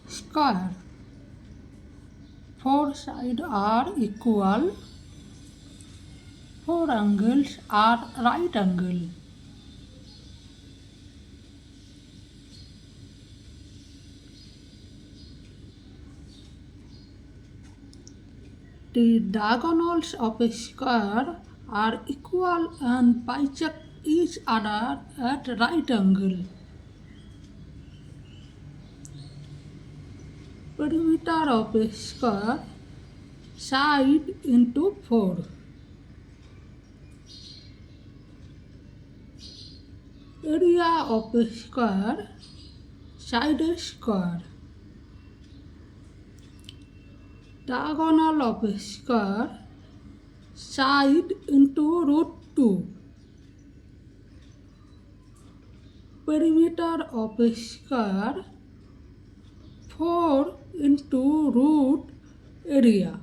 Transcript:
square. Four sides are equal. Four angles are right angle. The diagonals of a square are equal and bisect each other at right angle. Perimeter of a square, side into 4. Area of a square, side square. Diagonal of a square, side into root 2. Perimeter of a square, 4 into root area.